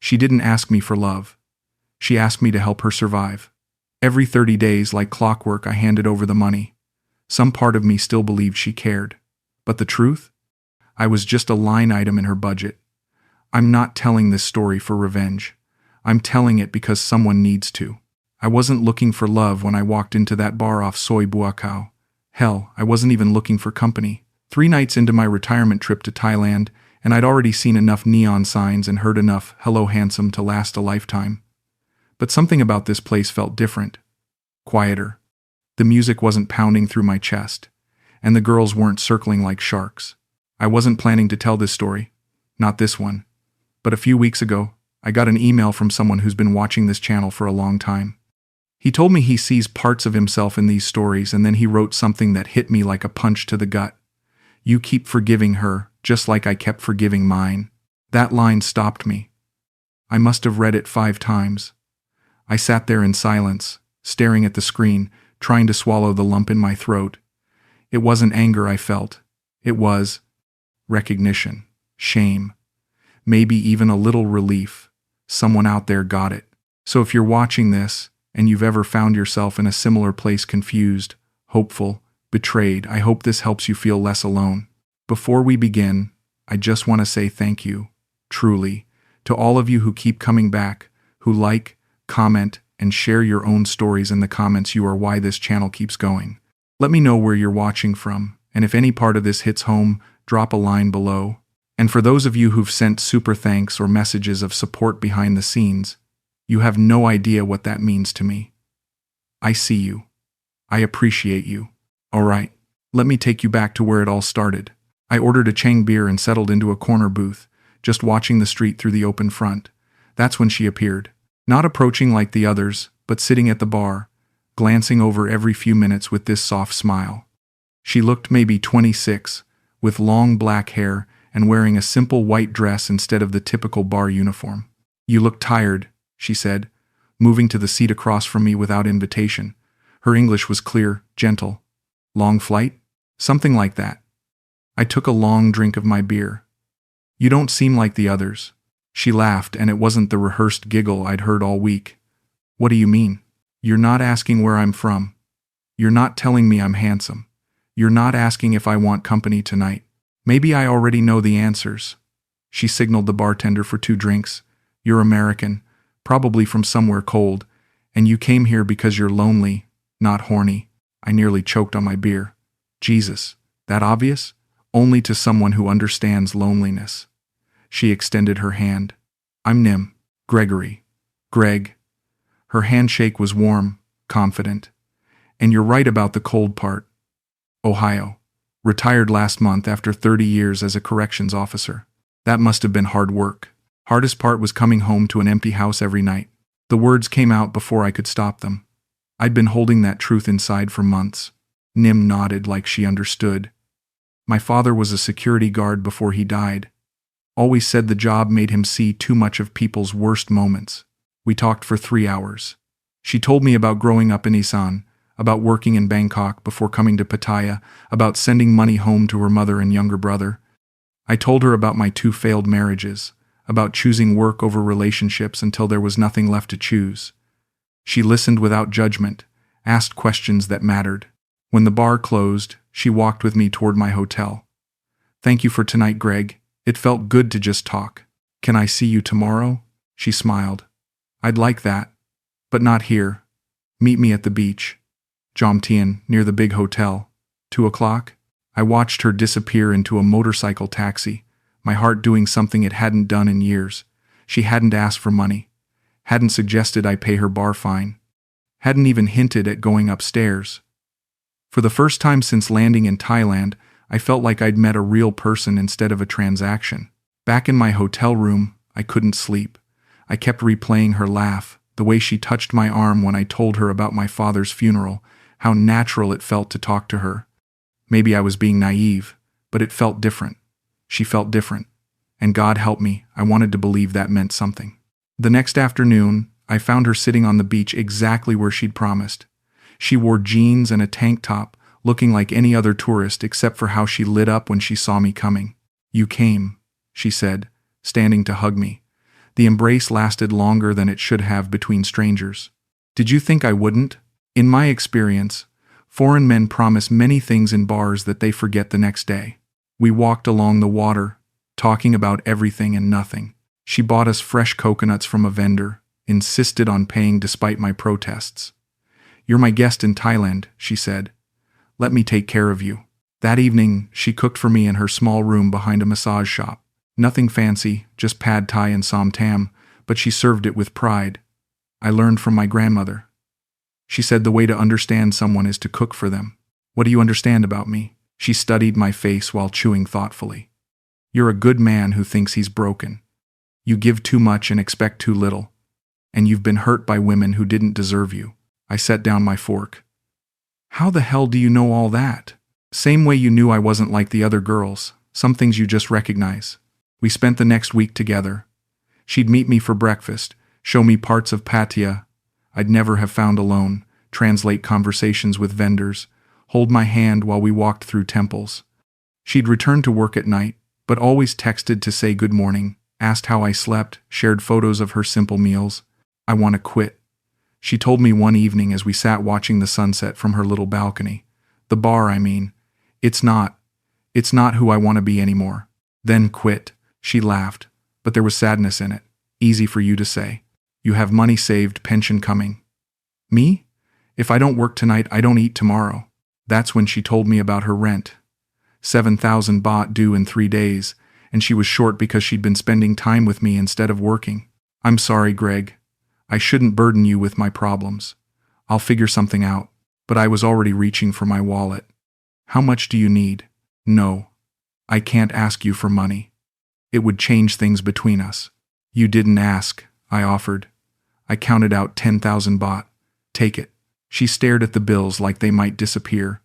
She didn't ask me for love. She asked me to help her survive. Every 30 days, like clockwork, I handed over the money. Some part of me still believed she cared. But the truth? I was just a line item in her budget. I'm not telling this story for revenge. I'm telling it because someone needs to. I wasn't looking for love when I walked into that bar off Soy Buakaw. Hell, I wasn't even looking for company. 3 nights into my retirement trip to Thailand, and I'd already seen enough neon signs and heard enough "Hello Handsome" to last a lifetime. But something about this place felt different. Quieter. The music wasn't pounding through my chest, and the girls weren't circling like sharks. I wasn't planning to tell this story. Not this one. But a few weeks ago, I got an email from someone who's been watching this channel for a long time. He told me he sees parts of himself in these stories, and then he wrote something that hit me like a punch to the gut. "You keep forgiving her, just like I kept forgiving mine." That line stopped me. I must have read it 5 times. I sat there in silence, staring at the screen, trying to swallow the lump in my throat. It wasn't anger I felt. It was recognition, shame, maybe even a little relief. Someone out there got it. So if you're watching this, and you've ever found yourself in a similar place, confused, hopeful, betrayed, I hope this helps you feel less alone. Before we begin, I just want to say thank you, truly, to all of you who keep coming back, who like, comment, and share your own stories in the comments. You are why this channel keeps going. Let me know where you're watching from, and if any part of this hits home, drop a line below. And for those of you who've sent super thanks or messages of support behind the scenes, you have no idea what that means to me. I see you. I appreciate you. All right, let me take you back to where it all started. I ordered a Chang beer and settled into a corner booth, just watching the street through the open front. That's when she appeared. Not approaching like the others, but sitting at the bar, glancing over every few minutes with this soft smile. She looked maybe 26, with long black hair and wearing a simple white dress instead of the typical bar uniform. "You look tired," she said, moving to the seat across from me without invitation. Her English was clear, gentle. "Long flight?" "Something like that." I took a long drink of my beer. "You don't seem like the others." She laughed, and it wasn't the rehearsed giggle I'd heard all week. "What do you mean? You're not asking where I'm from. You're not telling me I'm handsome. You're not asking if I want company tonight. Maybe I already know the answers." She signaled the bartender for 2 drinks. "You're American, probably from somewhere cold, and you came here because you're lonely, not horny." I nearly choked on my beer. Jesus, that obvious? Only to someone who understands loneliness. She extended her hand. "I'm Nim. Gregory. Greg." Her handshake was warm, confident. "And you're right about the cold part. Ohio. Retired last month after 30 years as a corrections officer. That must have been hard work. Hardest part was coming home to an empty house every night." The words came out before I could stop them. I'd been holding that truth inside for months. Nim nodded like she understood. "My father was a security guard before he died. Always said the job made him see too much of people's worst moments." We talked for 3 hours. She told me about growing up in Isan, about working in Bangkok before coming to Pattaya, about sending money home to her mother and younger brother. I told her about my 2 failed marriages, about choosing work over relationships until there was nothing left to choose. She listened without judgment, asked questions that mattered. When the bar closed, she walked with me toward my hotel. "Thank you for tonight, Greg. It felt good to just talk. Can I see you tomorrow?" She smiled. "I'd like that. But not here. Meet me at the beach. Jomtien, near the big hotel. 2 o'clock?" I watched her disappear into a motorcycle taxi, my heart doing something it hadn't done in years. She hadn't asked for money. Hadn't suggested I pay her bar fine. Hadn't even hinted at going upstairs. For the first time since landing in Thailand, I felt like I'd met a real person instead of a transaction. Back in my hotel room, I couldn't sleep. I kept replaying her laugh, the way she touched my arm when I told her about my father's funeral, how natural it felt to talk to her. Maybe I was being naive, but it felt different. She felt different. And God help me, I wanted to believe that meant something. The next afternoon, I found her sitting on the beach exactly where she'd promised. She wore jeans and a tank top, looking like any other tourist except for how she lit up when she saw me coming. "You came," she said, standing to hug me. The embrace lasted longer than it should have between strangers. Did you think I wouldn't? In my experience, foreign men promise many things in bars that they forget the next day. We walked along the water, talking about everything and nothing. She bought us fresh coconuts from a vendor, insisted on paying despite my protests. "You're my guest in Thailand," she said. "Let me take care of you." That evening, she cooked for me in her small room behind a massage shop. Nothing fancy, just pad thai and som tam, but she served it with pride. I learned from my grandmother. She said the way to understand someone is to cook for them. "What do you understand about me?" She studied my face while chewing thoughtfully. "You're a good man who thinks he's broken. You give too much and expect too little. And you've been hurt by women who didn't deserve you." I set down my fork. "How the hell do you know all that?" "Same way you knew I wasn't like the other girls. Some things you just recognize." We spent the next week together. She'd meet me for breakfast, show me parts of Pattaya I'd never have found alone, translate conversations with vendors, hold my hand while we walked through temples. She'd return to work at night, but always texted to say good morning, asked how I slept, shared photos of her simple meals. "I want to quit," she told me one evening as we sat watching the sunset from her little balcony. "The bar, I mean. It's not who I want to be anymore." "Then quit." She laughed, but there was sadness in it. "Easy for you to say. You have money saved, pension coming." "Me? If I don't work tonight, I don't eat tomorrow." That's when she told me about her rent. 7,000 baht due in 3 days, and she was short because she'd been spending time with me instead of working. "I'm sorry, Greg. I shouldn't burden you with my problems. I'll figure something out." But I was already reaching for my wallet. "How much do you need?" "No. I can't ask you for money. It would change things between us." "You didn't ask," I offered. I counted out 10,000 baht. "Take it." She stared at the bills like they might disappear.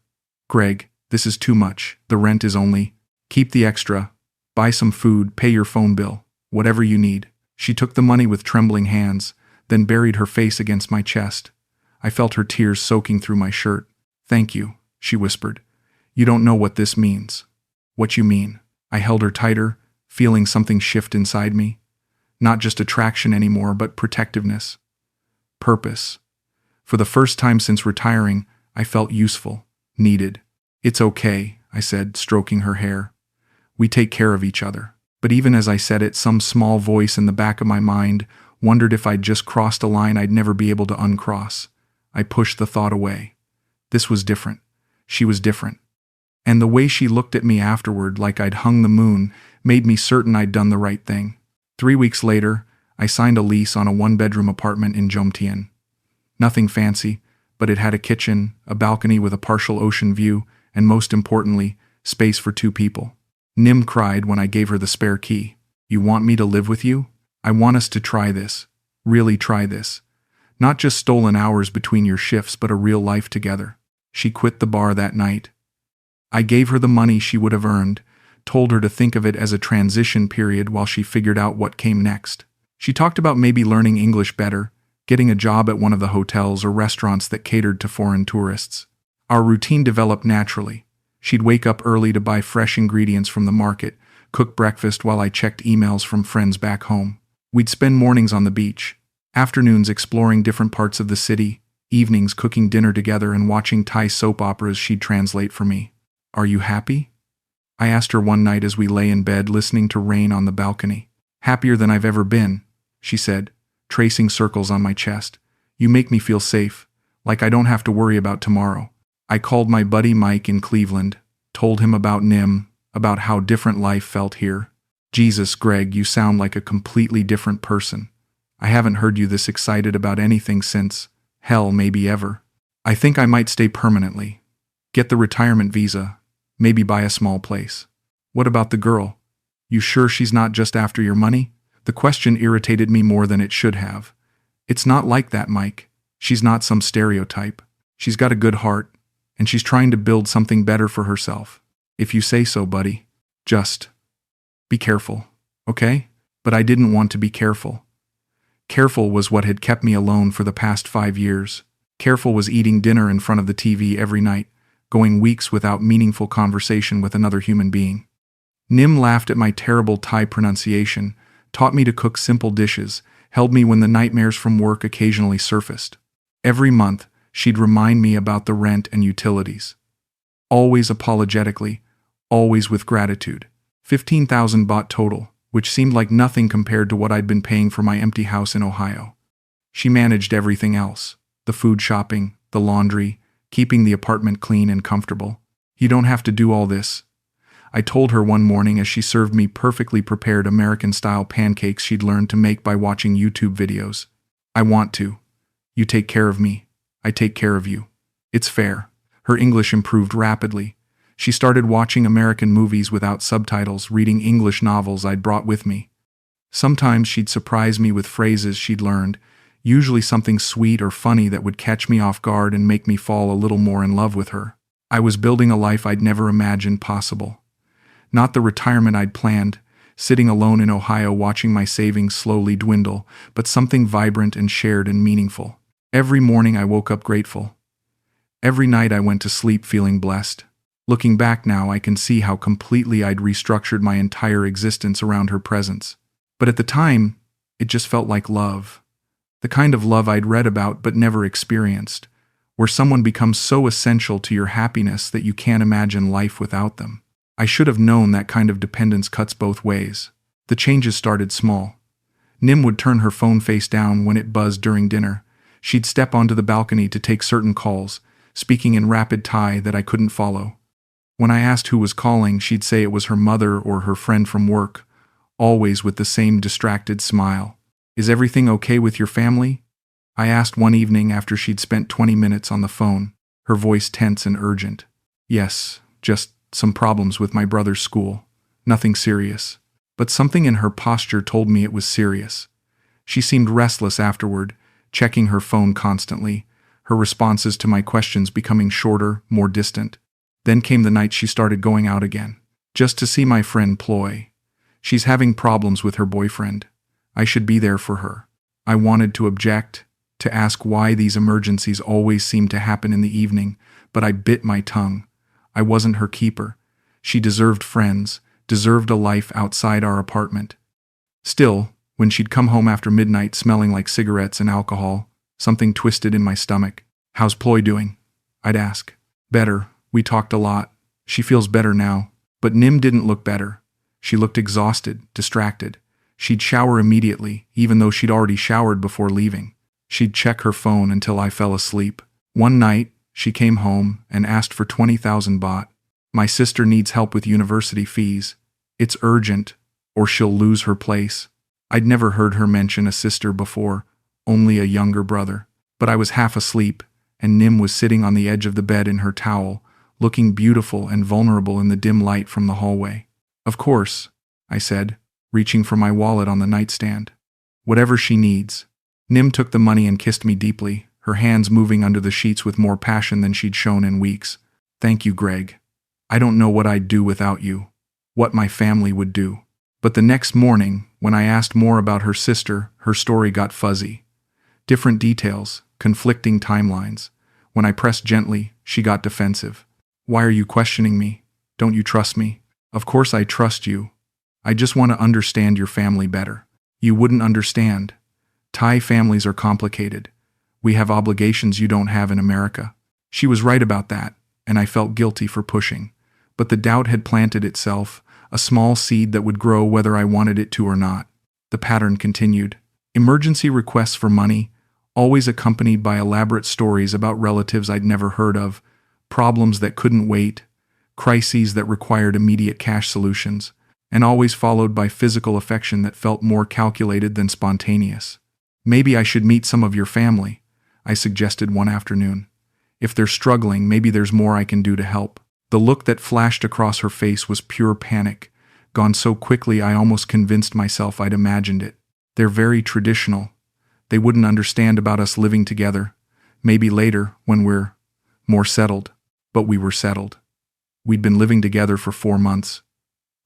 "Greg, this is too much. The rent is only..." "Keep the extra. Buy some food, pay your phone bill, whatever you need." She took the money with trembling hands, then buried her face against my chest. I felt her tears soaking through my shirt. "Thank you," she whispered. "You don't know what this means." "What you mean?" I held her tighter, feeling something shift inside me. Not just attraction anymore, but protectiveness. Purpose. For the first time since retiring, I felt useful, needed. "It's okay," I said, stroking her hair. "We take care of each other." But even as I said it, some small voice in the back of my mind wondered if I'd just crossed a line I'd never be able to uncross. I pushed the thought away. This was different. She was different. And the way she looked at me afterward, like I'd hung the moon, made me certain I'd done the right thing. 3 weeks later, I signed a lease on a 1-bedroom apartment in Jomtien. Nothing fancy, but it had a kitchen, a balcony with a partial ocean view, and most importantly, space for 2 people. Nim cried when I gave her the spare key. "You want me to live with you? I want us to try this. Really try this. Not just stolen hours between your shifts, but a real life together." She quit the bar that night. I gave her the money she would have earned, told her to think of it as a transition period while she figured out what came next. She talked about maybe learning English better, getting a job at one of the hotels or restaurants that catered to foreign tourists. Our routine developed naturally. She'd wake up early to buy fresh ingredients from the market, cook breakfast while I checked emails from friends back home. We'd spend mornings on the beach, afternoons exploring different parts of the city, evenings cooking dinner together and watching Thai soap operas she'd translate for me. "Are you happy?" I asked her one night as we lay in bed listening to rain on the balcony. "Happier than I've ever been," she said, tracing circles on my chest. "You make me feel safe, like I don't have to worry about tomorrow." I called my buddy Mike in Cleveland, told him about Nim, about how different life felt here. "Jesus, Greg, you sound like a completely different person. I haven't heard you this excited about anything since, hell, maybe ever. I think I might stay permanently. Get the retirement visa, maybe buy a small place." "What about the girl? You sure she's not just after your money?" The question irritated me more than it should have. "It's not like that, Mike. She's not some stereotype. She's got a good heart, and she's trying to build something better for herself." "If you say so, buddy. Just be careful, okay?" But I didn't want to be careful. Careful was what had kept me alone for the past 5 years. Careful was eating dinner in front of the TV every night, going weeks without meaningful conversation with another human being. Nim laughed at my terrible Thai pronunciation, taught me to cook simple dishes, held me when the nightmares from work occasionally surfaced. Every month, she'd remind me about the rent and utilities. Always apologetically, always with gratitude. 15,000 baht total, which seemed like nothing compared to what I'd been paying for my empty house in Ohio. She managed everything else: the food shopping, the laundry, keeping the apartment clean and comfortable. "You don't have to do all this," I told her one morning as she served me perfectly prepared American-style pancakes she'd learned to make by watching YouTube videos. "I want to. You take care of me. I take care of you. It's fair." Her English improved rapidly. She started watching American movies without subtitles, reading English novels I'd brought with me. Sometimes she'd surprise me with phrases she'd learned, usually something sweet or funny that would catch me off guard and make me fall a little more in love with her. I was building a life I'd never imagined possible. Not the retirement I'd planned, sitting alone in Ohio watching my savings slowly dwindle, but something vibrant and shared and meaningful. Every morning I woke up grateful. Every night I went to sleep feeling blessed. Looking back now, I can see how completely I'd restructured my entire existence around her presence. But at the time, it just felt like love. The kind of love I'd read about but never experienced, where someone becomes so essential to your happiness that you can't imagine life without them. I should have known that kind of dependence cuts both ways. The changes started small. Nim would turn her phone face down when it buzzed during dinner. She'd step onto the balcony to take certain calls, speaking in rapid Thai that I couldn't follow. When I asked who was calling, she'd say it was her mother or her friend from work, always with the same distracted smile. "Is everything okay with your family?" I asked one evening after she'd spent 20 minutes on the phone, her voice tense and urgent. "Yes, just some problems with my brother's school. Nothing serious." But something in her posture told me it was serious. She seemed restless afterward, checking her phone constantly, her responses to my questions becoming shorter, more distant. Then came the night she started going out again, just to see my friend Ploy. "She's having problems with her boyfriend. I should be there for her." I wanted to object, to ask why these emergencies always seemed to happen in the evening, but I bit my tongue. I wasn't her keeper. She deserved friends, deserved a life outside our apartment. Still, when she'd come home after midnight smelling like cigarettes and alcohol, something twisted in my stomach. "How's Ploy doing?" I'd ask. "Better. We talked a lot. She feels better now." But Nim didn't look better. She looked exhausted, distracted. She'd shower immediately, even though she'd already showered before leaving. She'd check her phone until I fell asleep. One night, she came home and asked for 20,000 baht. "My sister needs help with university fees. It's urgent, or she'll lose her place." I'd never heard her mention a sister before, only a younger brother. But I was half asleep, and Nim was sitting on the edge of the bed in her towel, looking beautiful and vulnerable in the dim light from the hallway. "Of course," I said, reaching for my wallet on the nightstand. "Whatever she needs." Nim took the money and kissed me deeply, her hands moving under the sheets with more passion than she'd shown in weeks. "Thank you, Greg. I don't know what I'd do without you, what my family would do." But the next morning, when I asked more about her sister, her story got fuzzy. Different details, conflicting timelines. When I pressed gently, she got defensive. "Why are you questioning me? Don't you trust me?" "Of course I trust you. I just want to understand your family better." "You wouldn't understand. Thai families are complicated. We have obligations you don't have in America." She was right about that, and I felt guilty for pushing. But the doubt had planted itself, a small seed that would grow whether I wanted it to or not. The pattern continued. Emergency requests for money, always accompanied by elaborate stories about relatives I'd never heard of, problems that couldn't wait, crises that required immediate cash solutions, and always followed by physical affection that felt more calculated than spontaneous. "Maybe I should meet some of your family," I suggested one afternoon. "If they're struggling, maybe there's more I can do to help." The look that flashed across her face was pure panic, gone so quickly I almost convinced myself I'd imagined it. "They're very traditional. They wouldn't understand about us living together. Maybe later, when we're more settled." But we were settled. We'd been living together for 4 months.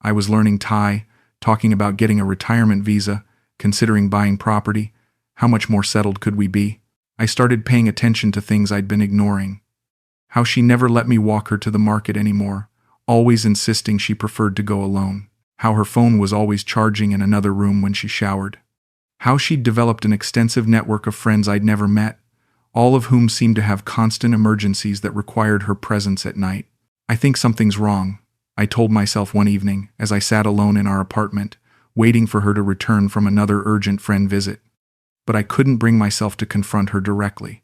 I was learning Thai, talking about getting a retirement visa, considering buying property. How much more settled could we be? I started paying attention to things I'd been ignoring. How she never let me walk her to the market anymore, always insisting she preferred to go alone. how her phone was always charging in another room when she showered, how she'd developed an extensive network of friends I'd never met, all of whom seemed to have constant emergencies that required her presence at night. I think something's wrong, I told myself one evening as I sat alone in our apartment, waiting for her to return from another urgent friend visit. But I couldn't bring myself to confront her directly,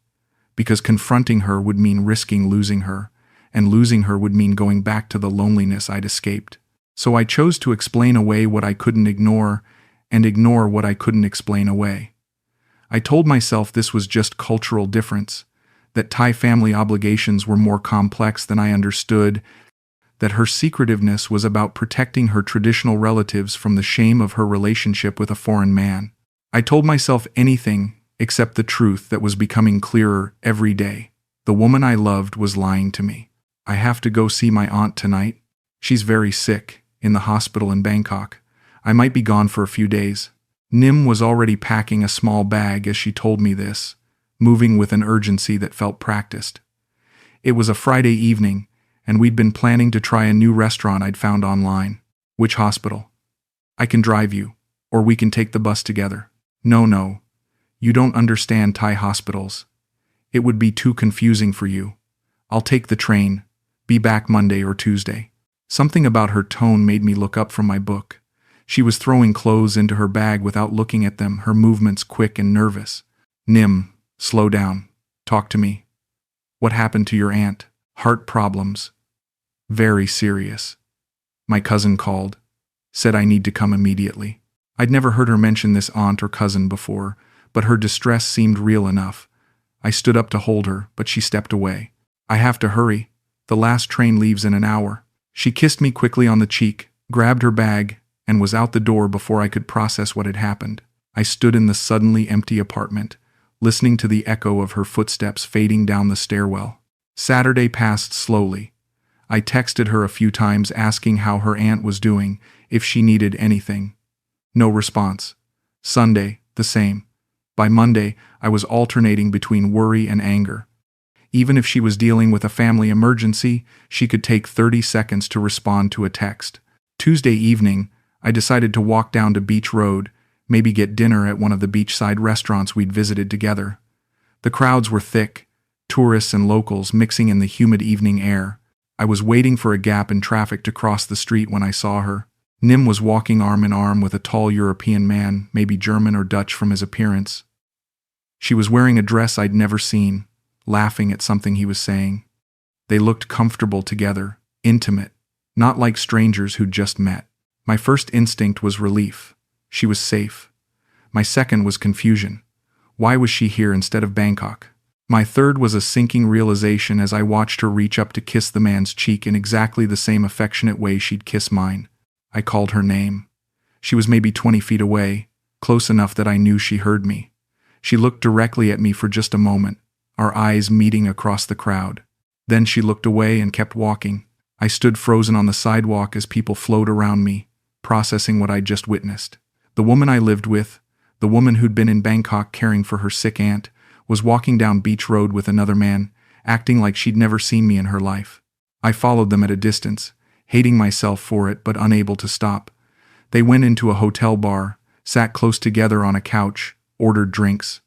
because confronting her would mean risking losing her, and losing her would mean going back to the loneliness I'd escaped. So I chose to explain away what I couldn't ignore, and ignore what I couldn't explain away. I told myself this was just cultural difference, that Thai family obligations were more complex than I understood, that her secretiveness was about protecting her traditional relatives from the shame of her relationship with a foreign man. I told myself anything except the truth that was becoming clearer every day. The woman I loved was lying to me. I have to go see my aunt tonight. She's very sick, in the hospital in Bangkok. I might be gone for a few days. Nim was already packing a small bag as she told me this, moving with an urgency that felt practiced. It was a Friday evening, and we'd been planning to try a new restaurant I'd found online. Which hospital? I can drive you, or we can take the bus together. No, you don't understand Thai hospitals. It would be too confusing for you. I'll take the train, be back Monday or Tuesday. Something about her tone made me look up from my book. She was throwing clothes into her bag without looking at them, her movements quick and nervous. Nim, slow down. Talk to me. What happened to your aunt? Heart problems. Very serious. My cousin called. Said I need to come immediately. I'd never heard her mention this aunt or cousin before, but her distress seemed real enough. I stood up to hold her, but she stepped away. I have to hurry. The last train leaves in an hour. She kissed me quickly on the cheek, grabbed her bag, and was out the door before I could process what had happened. I stood in the suddenly empty apartment, listening to the echo of her footsteps fading down the stairwell. Saturday passed slowly. I texted her a few times asking how her aunt was doing, if she needed anything. No response. Sunday, the same. By Monday, I was alternating between worry and anger. Even if she was dealing with a family emergency, she could take 30 seconds to respond to a text. Tuesday evening, I decided to walk down to Beach Road, maybe get dinner at one of the beachside restaurants we'd visited together. The crowds were thick, tourists and locals mixing in the humid evening air. I was waiting for a gap in traffic to cross the street when I saw her. Nim was walking arm in arm with a tall European man, maybe German or Dutch from his appearance. She was wearing a dress I'd never seen, laughing at something he was saying. They looked comfortable together, intimate, not like strangers who'd just met. My first instinct was relief. She was safe. My second was confusion. Why was she here instead of Bangkok? My third was a sinking realization as I watched her reach up to kiss the man's cheek in exactly the same affectionate way she'd kiss mine. I called her name. She was maybe 20 feet away, close enough that I knew she heard me. She looked directly at me for just a moment, our eyes meeting across the crowd. Then she looked away and kept walking. I stood frozen on the sidewalk as people flowed around me, processing what I'd just witnessed. The woman I lived with, the woman who'd been in Bangkok caring for her sick aunt, was walking down Beach Road with another man, acting like she'd never seen me in her life. I followed them at a distance, hating myself for it but unable to stop. They went into a hotel bar, sat close together on a couch, ordered drinks.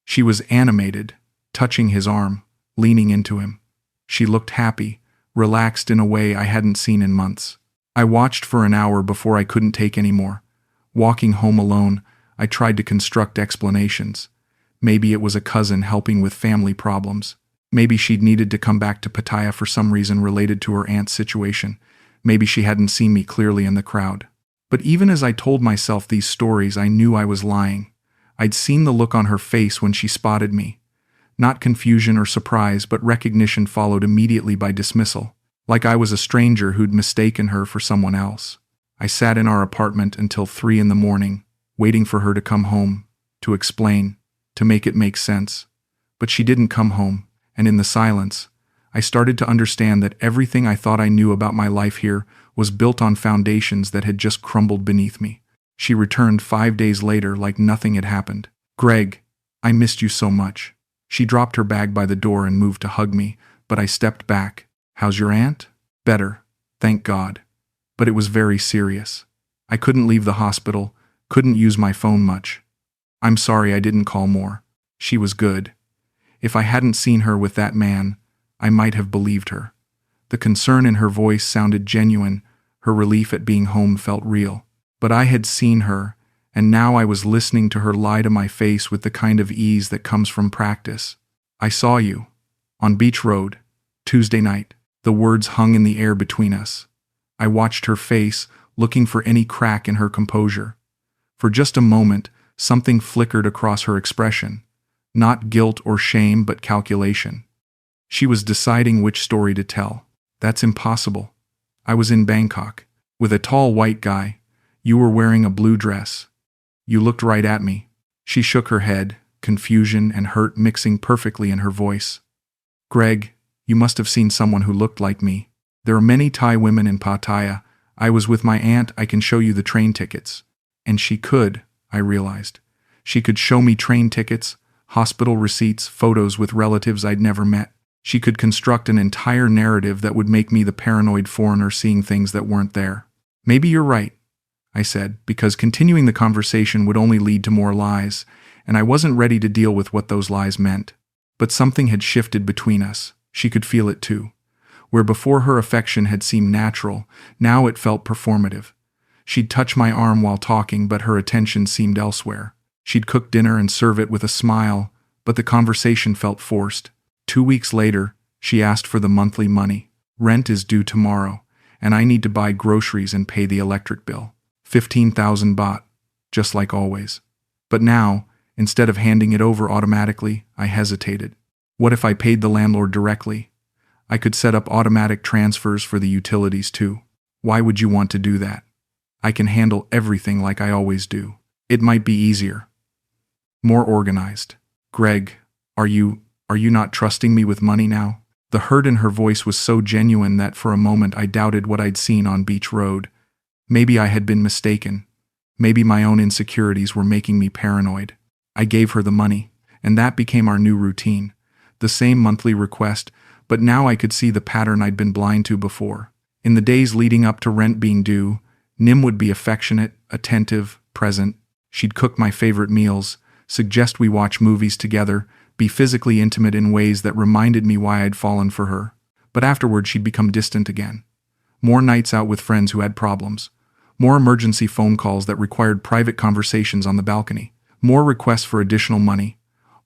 She was animated, touching his arm, leaning into him. She looked happy, relaxed in a way I hadn't seen in months. I watched for an hour before I couldn't take any more. Walking home alone, I tried to construct explanations. Maybe it was a cousin helping with family problems. Maybe she'd needed to come back to Pattaya for some reason related to her aunt's situation. Maybe she hadn't seen me clearly in the crowd. But even as I told myself these stories, I knew I was lying. I'd seen the look on her face when she spotted me. Not confusion or surprise, but recognition followed immediately by dismissal, like I was a stranger who'd mistaken her for someone else. I sat in our apartment until 3 a.m, waiting for her to come home, to explain, to make it make sense. But she didn't come home, and in the silence, I started to understand that everything I thought I knew about my life here was built on foundations that had just crumbled beneath me. She returned 5 days later like nothing had happened. "Greg, I missed you so much." She dropped her bag by the door and moved to hug me, but I stepped back. "How's your aunt?" "Better, thank God." But it was very serious. I couldn't leave the hospital, couldn't use my phone much. I'm sorry I didn't call more. She was good. If I hadn't seen her with that man, I might have believed her. The concern in her voice sounded genuine, her relief at being home felt real. But I had seen her, and now I was listening to her lie to my face with the kind of ease that comes from practice. I saw you. On Beach Road. Tuesday night. The words hung in the air between us. I watched her face, looking for any crack in her composure. For just a moment, something flickered across her expression. Not guilt or shame, but calculation. She was deciding which story to tell. That's impossible. I was in Bangkok, with a tall white guy. You were wearing a blue dress. You looked right at me. She shook her head, confusion and hurt mixing perfectly in her voice. Greg, you must have seen someone who looked like me. There are many Thai women in Pattaya. I was with my aunt. I can show you the train tickets. And she could, I realized. She could show me train tickets, hospital receipts, photos with relatives I'd never met. She could construct an entire narrative that would make me the paranoid foreigner seeing things that weren't there. Maybe you're right, I said, because continuing the conversation would only lead to more lies, and I wasn't ready to deal with what those lies meant. But something had shifted between us. She could feel it too. Where before her affection had seemed natural, now it felt performative. She'd touch my arm while talking, but her attention seemed elsewhere. She'd cook dinner and serve it with a smile, but the conversation felt forced. 2 weeks later, she asked for the monthly money. Rent is due tomorrow, and I need to buy groceries and pay the electric bill. 15,000 baht, just like always. But now, instead of handing it over automatically, I hesitated. What if I paid the landlord directly? I could set up automatic transfers for the utilities too. Why would you want to do that? I can handle everything like I always do. It might be easier. More organized. Greg, are you not trusting me with money now? The hurt in her voice was so genuine that for a moment I doubted what I'd seen on Beach Road. Maybe I had been mistaken. Maybe my own insecurities were making me paranoid. I gave her the money, and that became our new routine. The same monthly request, but now I could see the pattern I'd been blind to before. In the days leading up to rent being due, Nim would be affectionate, attentive, present. She'd cook my favorite meals, suggest we watch movies together, be physically intimate in ways that reminded me why I'd fallen for her. But afterward she'd become distant again. More nights out with friends who had problems. More emergency phone calls that required private conversations on the balcony. More requests for additional money.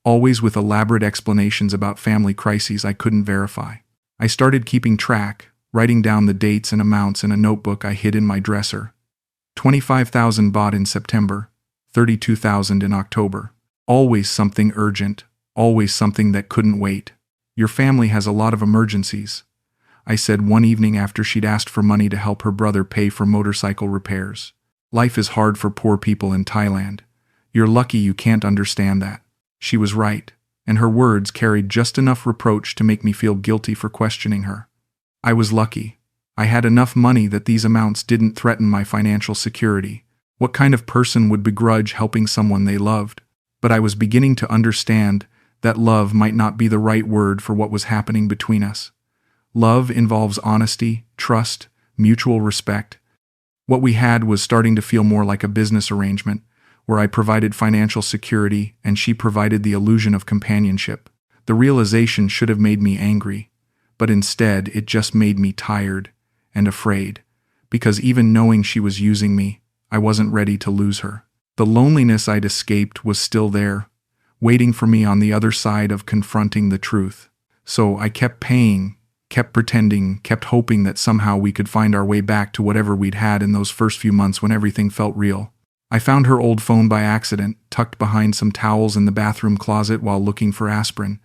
Always with elaborate explanations about family crises I couldn't verify. I started keeping track, writing down the dates and amounts in a notebook I hid in my dresser. 25,000 baht in September, 32,000 in October. Always something urgent, always something that couldn't wait. Your family has a lot of emergencies, I said one evening after she'd asked for money to help her brother pay for motorcycle repairs. Life is hard for poor people in Thailand. You're lucky you can't understand that. She was right, and her words carried just enough reproach to make me feel guilty for questioning her. I was lucky. I had enough money that these amounts didn't threaten my financial security. What kind of person would begrudge helping someone they loved? But I was beginning to understand that love might not be the right word for what was happening between us. Love involves honesty, trust, mutual respect. What we had was starting to feel more like a business arrangement, where I provided financial security and she provided the illusion of companionship. The realization should have made me angry, but instead it just made me tired and afraid, because even knowing she was using me, I wasn't ready to lose her. The loneliness I'd escaped was still there, waiting for me on the other side of confronting the truth. So I kept paying, kept pretending, kept hoping that somehow we could find our way back to whatever we'd had in those first few months when everything felt real. I found her old phone by accident, tucked behind some towels in the bathroom closet while looking for aspirin.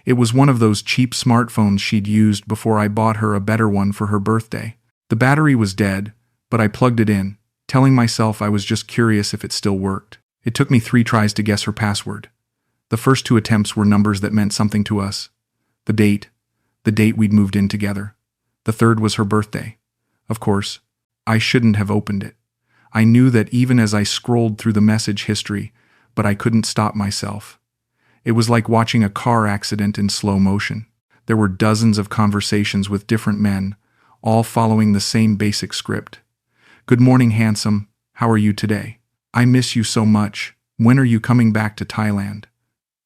It was one of those cheap smartphones she'd used before I bought her a better one for her birthday. The battery was dead, but I plugged it in, telling myself I was just curious if it still worked. It took me 3 tries to guess her password. The first 2 attempts were numbers that meant something to us. The date we'd moved in together. The third was her birthday. Of course, I shouldn't have opened it. I knew that even as I scrolled through the message history, but I couldn't stop myself. It was like watching a car accident in slow motion. There were dozens of conversations with different men, all following the same basic script. Good morning, handsome. How are you today? I miss you so much. When are you coming back to Thailand?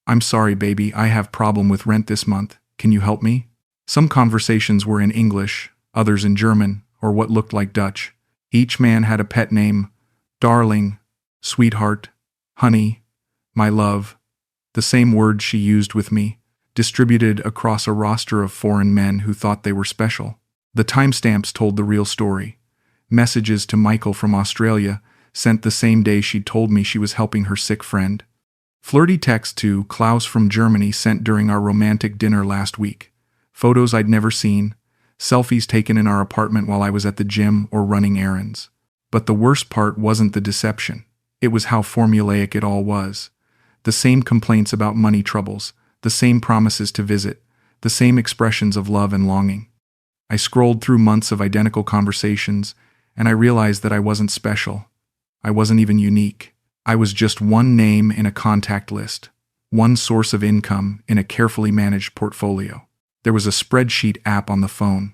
I'm sorry, baby, I have problem with rent this month. Can you help me? Some conversations were in English, others in German, or what looked like Dutch. Each man had a pet name: darling, sweetheart, honey, my love. The same words she used with me, distributed across a roster of foreign men who thought they were special. The timestamps told the real story. Messages to Michael from Australia, sent the same day she'd told me she was helping her sick friend. Flirty texts to Klaus from Germany sent during our romantic dinner last week. Photos I'd never seen. Selfies taken in our apartment while I was at the gym or running errands. But the worst part wasn't the deception. It was how formulaic it all was. The same complaints about money troubles, the same promises to visit, the same expressions of love and longing. I scrolled through months of identical conversations, and I realized that I wasn't special. I wasn't even unique. I was just one name in a contact list, one source of income in a carefully managed portfolio. There was a spreadsheet app on the phone.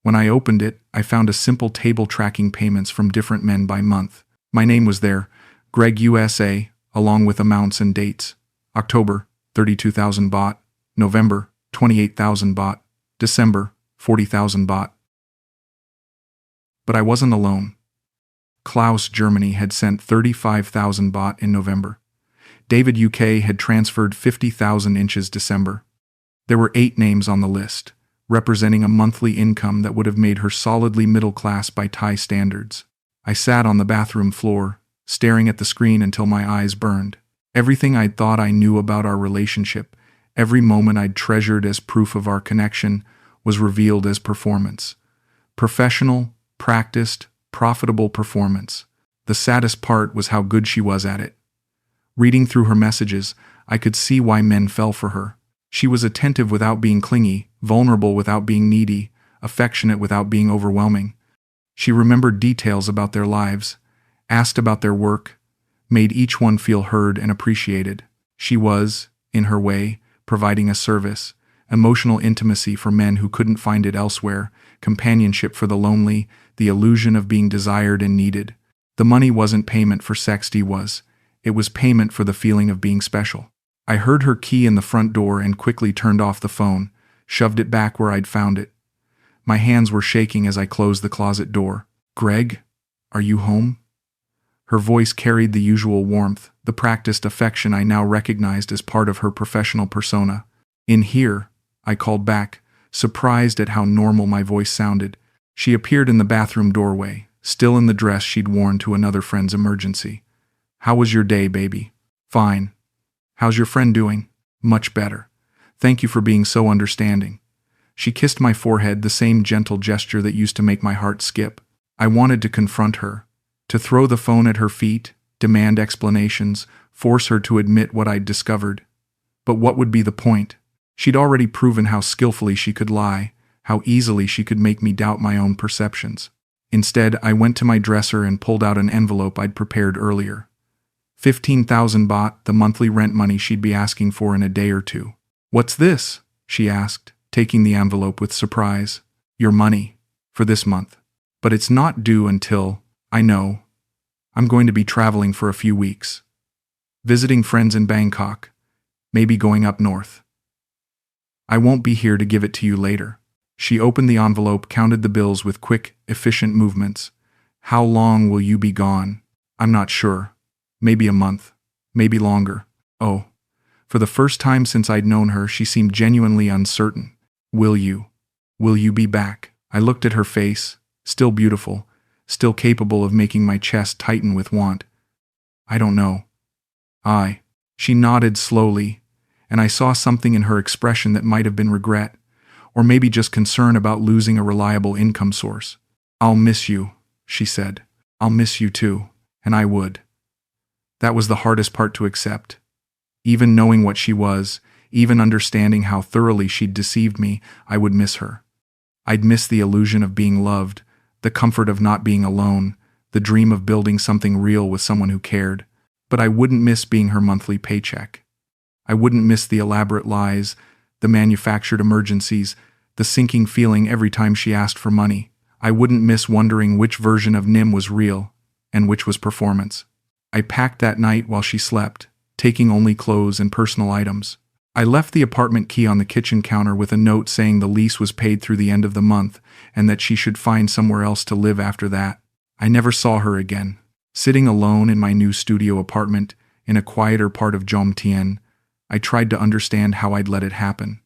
When I opened it, I found a simple table tracking payments from different men by month. My name was there, Greg USA, along with amounts and dates. October, 32,000 baht. November, 28,000 baht. December, 40,000 baht. But I wasn't alone. Klaus, Germany, had sent 35,000 baht in November. David, UK, had transferred 50,000 inches December. There were 8 names on the list, representing a monthly income that would have made her solidly middle class by Thai standards. I sat on the bathroom floor, staring at the screen until my eyes burned. Everything I'd thought I knew about our relationship, every moment I'd treasured as proof of our connection, was revealed as performance. Professional, practiced, profitable performance. The saddest part was how good she was at it. Reading through her messages, I could see why men fell for her. She was attentive without being clingy, vulnerable without being needy, affectionate without being overwhelming. She remembered details about their lives, asked about their work, made each one feel heard and appreciated. She was, in her way, providing a service, emotional intimacy for men who couldn't find it elsewhere, companionship for the lonely, the illusion of being desired and needed. The money wasn't payment for sex, it was payment for the feeling of being special. I heard her key in the front door and quickly turned off the phone, shoved it back where I'd found it. My hands were shaking as I closed the closet door. Greg, are you home? Her voice carried the usual warmth, the practiced affection I now recognized as part of her professional persona. In here, I called back, surprised at how normal my voice sounded. She appeared in the bathroom doorway, still in the dress she'd worn to another friend's emergency. How was your day, baby? Fine. How's your friend doing? Much better. Thank you for being so understanding. She kissed my forehead, the same gentle gesture that used to make my heart skip. I wanted to confront her, to throw the phone at her feet, demand explanations, force her to admit what I'd discovered. But what would be the point? She'd already proven how skillfully she could lie, how easily she could make me doubt my own perceptions. Instead, I went to my dresser and pulled out an envelope I'd prepared earlier. 15,000 baht, the monthly rent money she'd be asking for in a day or two. What's this? She asked, taking the envelope with surprise. Your money. For this month. But it's not due until, I know. I'm going to be traveling for a few weeks. Visiting friends in Bangkok. Maybe going up north. I won't be here to give it to you later. She opened the envelope, counted the bills with quick, efficient movements. How long will you be gone? I'm not sure. Maybe a month. Maybe longer. Oh. For the first time since I'd known her, she seemed genuinely uncertain. Will you be back? I looked at her face, still beautiful, still capable of making my chest tighten with want. I don't know. She nodded slowly, and I saw something in her expression that might have been regret, or maybe just concern about losing a reliable income source. I'll miss you, she said. I'll miss you too, and I would. That was the hardest part to accept. Even knowing what she was, even understanding how thoroughly she'd deceived me, I would miss her. I'd miss the illusion of being loved, the comfort of not being alone, the dream of building something real with someone who cared. But I wouldn't miss being her monthly paycheck. I wouldn't miss the elaborate lies, the manufactured emergencies, the sinking feeling every time she asked for money. I wouldn't miss wondering which version of Nim was real, and which was performance. I packed that night while she slept, taking only clothes and personal items. I left the apartment key on the kitchen counter with a note saying the lease was paid through the end of the month and that she should find somewhere else to live after that. I never saw her again. Sitting alone in my new studio apartment in a quieter part of Jomtien, I tried to understand how I'd let it happen.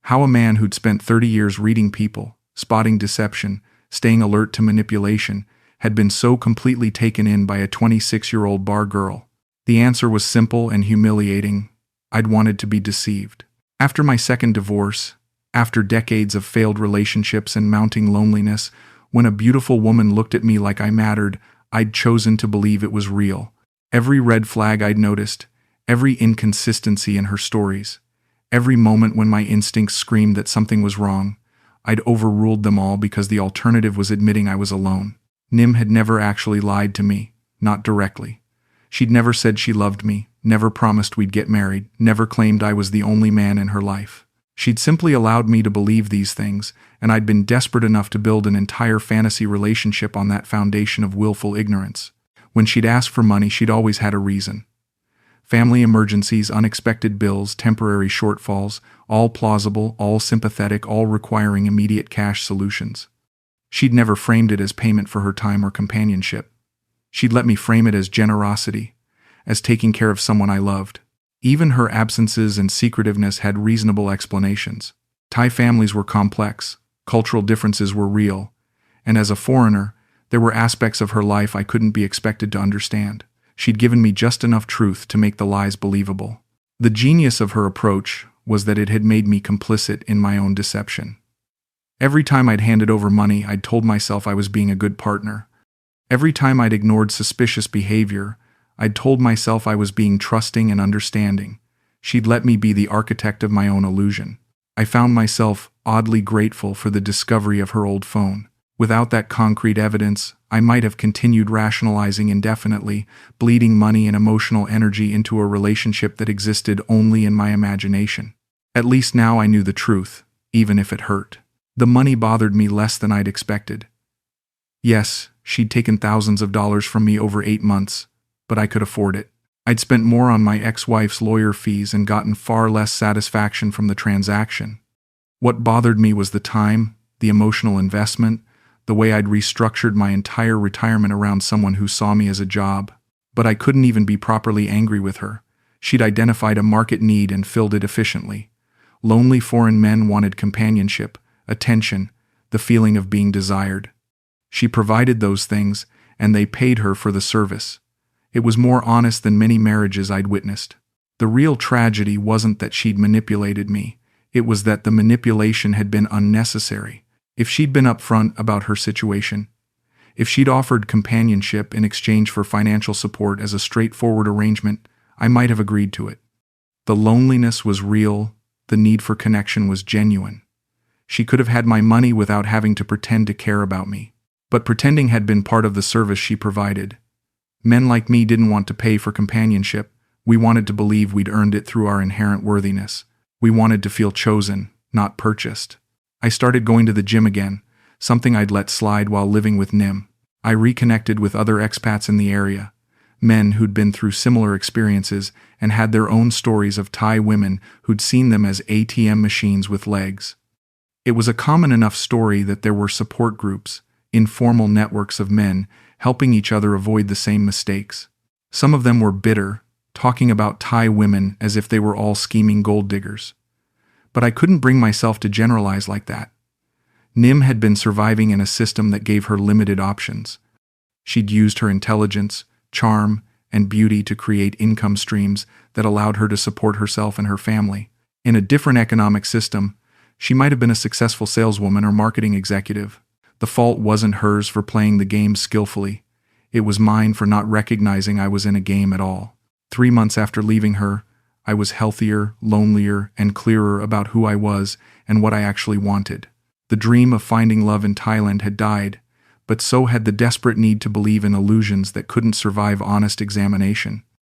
How a man who'd spent 30 years reading people, spotting deception, staying alert to manipulation, had been so completely taken in by a 26-year-old bar girl. The answer was simple and humiliating. I'd wanted to be deceived. After my second divorce, after decades of failed relationships and mounting loneliness, when a beautiful woman looked at me like I mattered, I'd chosen to believe it was real. Every red flag I'd noticed, every inconsistency in her stories, every moment when my instincts screamed that something was wrong, I'd overruled them all because the alternative was admitting I was alone. Nim had never actually lied to me, not directly. She'd never said she loved me, never promised we'd get married, never claimed I was the only man in her life. She'd simply allowed me to believe these things, and I'd been desperate enough to build an entire fantasy relationship on that foundation of willful ignorance. When she'd asked for money, she'd always had a reason. Family emergencies, unexpected bills, temporary shortfalls, all plausible, all sympathetic, all requiring immediate cash solutions. She'd never framed it as payment for her time or companionship. She'd let me frame it as generosity, as taking care of someone I loved. Even her absences and secretiveness had reasonable explanations. Thai families were complex, cultural differences were real, and as a foreigner, there were aspects of her life I couldn't be expected to understand. She'd given me just enough truth to make the lies believable. The genius of her approach was that it had made me complicit in my own deception. Every time I'd handed over money, I'd told myself I was being a good partner. Every time I'd ignored suspicious behavior, I'd told myself I was being trusting and understanding. She'd let me be the architect of my own illusion. I found myself oddly grateful for the discovery of her old phone. Without that concrete evidence, I might have continued rationalizing indefinitely, bleeding money and emotional energy into a relationship that existed only in my imagination. At least now I knew the truth, even if it hurt. The money bothered me less than I'd expected. Yes, she'd taken thousands of dollars from me over 8 months, but I could afford it. I'd spent more on my ex-wife's lawyer fees and gotten far less satisfaction from the transaction. What bothered me was the time, the emotional investment, the way I'd restructured my entire retirement around someone who saw me as a job. But I couldn't even be properly angry with her. She'd identified a market need and filled it efficiently. Lonely foreign men wanted companionship, attention, the feeling of being desired. She provided those things, and they paid her for the service. It was more honest than many marriages I'd witnessed. The real tragedy wasn't that she'd manipulated me. It was that the manipulation had been unnecessary. If she'd been upfront about her situation, if she'd offered companionship in exchange for financial support as a straightforward arrangement, I might have agreed to it. The loneliness was real, the need for connection was genuine. She could have had my money without having to pretend to care about me. But pretending had been part of the service she provided. Men like me didn't want to pay for companionship. We wanted to believe we'd earned it through our inherent worthiness. We wanted to feel chosen, not purchased. I started going to the gym again, something I'd let slide while living with Nim. I reconnected with other expats in the area, men who'd been through similar experiences and had their own stories of Thai women who'd seen them as ATM machines with legs. It was a common enough story that there were support groups, informal networks of men helping each other avoid the same mistakes. Some of them were bitter, talking about Thai women as if they were all scheming gold diggers. But I couldn't bring myself to generalize like that. Nim had been surviving in a system that gave her limited options. She'd used her intelligence, charm, and beauty to create income streams that allowed her to support herself and her family. In a different economic system, she might have been a successful saleswoman or marketing executive. The fault wasn't hers for playing the game skillfully. It was mine for not recognizing I was in a game at all. 3 months after leaving her, I was healthier, lonelier, and clearer about who I was and what I actually wanted. The dream of finding love in Thailand had died, but so had the desperate need to believe in illusions that couldn't survive honest examination.